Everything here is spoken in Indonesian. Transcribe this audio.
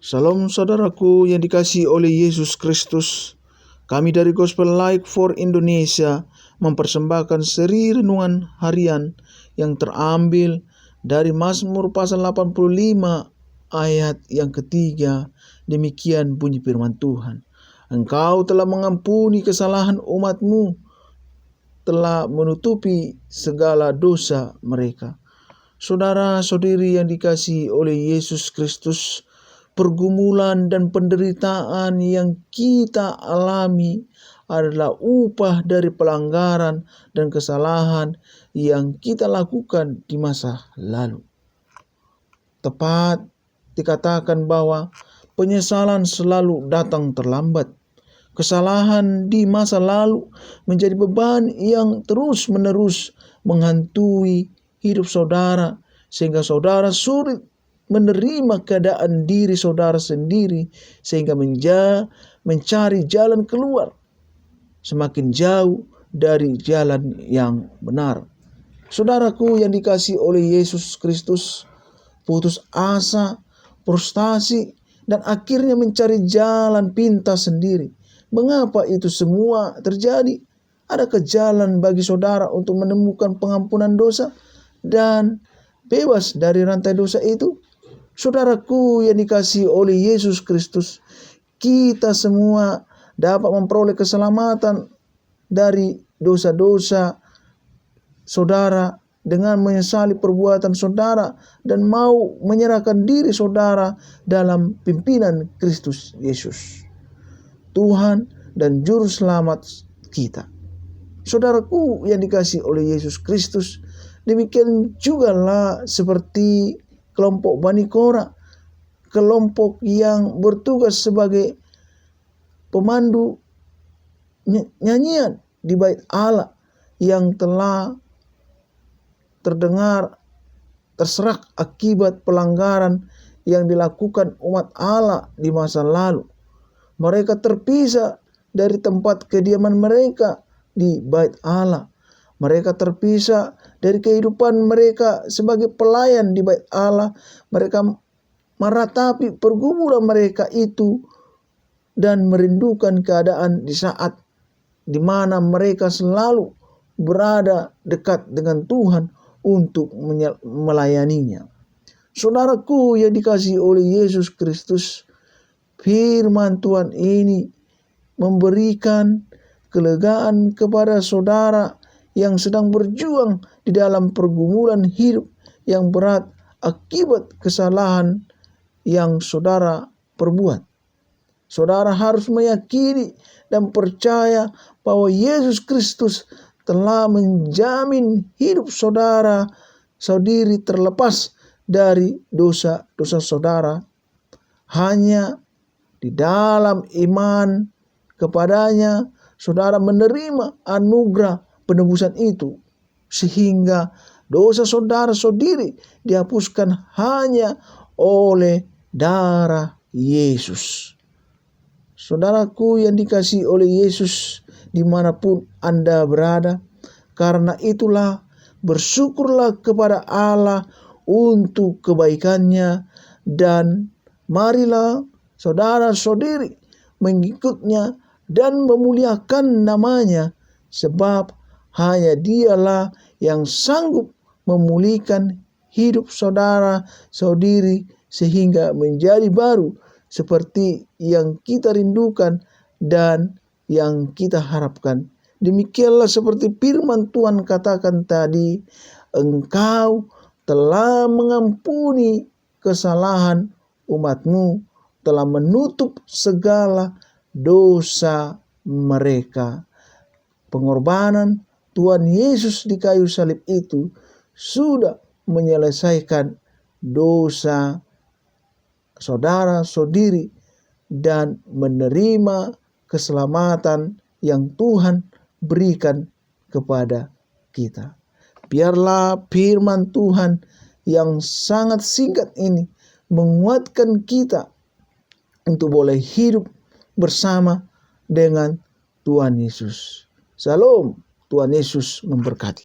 Salam saudaraku yang dikasihi oleh Yesus Kristus. Kami dari Gospel Light for Indonesia mempersembahkan seri renungan harian yang terambil dari Mazmur pasal 85 ayat yang ketiga. Demikian bunyi firman Tuhan. Engkau telah mengampuni kesalahan umat-Mu, telah menutupi segala dosa mereka. Saudara-saudari yang dikasihi oleh Yesus Kristus, pergumulan dan penderitaan yang kita alami adalah upah dari pelanggaran dan kesalahan yang kita lakukan di masa lalu. Tepat dikatakan bahwa penyesalan selalu datang terlambat. Kesalahan di masa lalu menjadi beban yang terus-menerus menghantui hidup saudara, sehingga saudara sulit menerima keadaan diri saudara sendiri, sehingga mencari jalan keluar semakin jauh dari jalan yang benar. Saudaraku yang dikasihi oleh Yesus Kristus, putus asa, frustasi, dan akhirnya mencari jalan pintas sendiri. Mengapa itu semua terjadi? Adakah jalan bagi saudara untuk menemukan pengampunan dosa dan bebas dari rantai dosa itu? Saudaraku yang dikasihi oleh Yesus Kristus, kita semua dapat memperoleh keselamatan dari dosa-dosa saudara dengan menyesali perbuatan saudara dan mau menyerahkan diri saudara dalam pimpinan Kristus Yesus, Tuhan dan Juru Selamat kita. Saudaraku yang dikasihi oleh Yesus Kristus, demikian jugalah seperti kelompok Bani Korah, kelompok yang bertugas sebagai pemandu nyanyian di bait Allah yang telah terserak akibat pelanggaran yang dilakukan umat Allah di masa lalu. Mereka terpisah dari tempat kediaman mereka di bait Allah. Mereka terpisah dari kehidupan mereka sebagai pelayan di bait Allah. Mereka meratapi pergumulan mereka itu dan merindukan keadaan di saat di mana mereka selalu berada dekat dengan Tuhan untuk melayaninya. Saudaraku yang dikasihi oleh Yesus Kristus, firman Tuhan ini memberikan kelegaan kepada saudara yang sedang berjuang di dalam pergumulan hidup yang berat akibat kesalahan yang saudara perbuat. Saudara harus meyakini dan percaya bahwa Yesus Kristus telah menjamin hidup saudara saudari terlepas dari dosa-dosa saudara. Hanya di dalam iman kepadanya saudara menerima anugerah penebusan itu, sehingga dosa saudara saudari dihapuskan hanya oleh darah Yesus. Saudaraku yang dikasihi oleh Yesus dimanapun Anda berada, karena itulah bersyukurlah kepada Allah untuk kebaikannya, dan marilah saudara-saudari mengikutnya dan memuliakan namanya, sebab hanya Dialah yang sanggup memulihkan hidup saudara-saudari sehingga menjadi baru seperti yang kita rindukan dan yang kita harapkan. Demikianlah seperti firman Tuhan katakan tadi, Engkau telah mengampuni kesalahan umat-Mu, telah menutup segala dosa mereka. Pengorbanan Tuhan Yesus di kayu salib itu sudah menyelesaikan dosa saudara-saudari dan menerima keselamatan yang Tuhan berikan kepada kita. Biarlah firman Tuhan yang sangat singkat ini menguatkan kita untuk boleh hidup bersama dengan Tuhan Yesus. Shalom, Tuhan Yesus memberkati.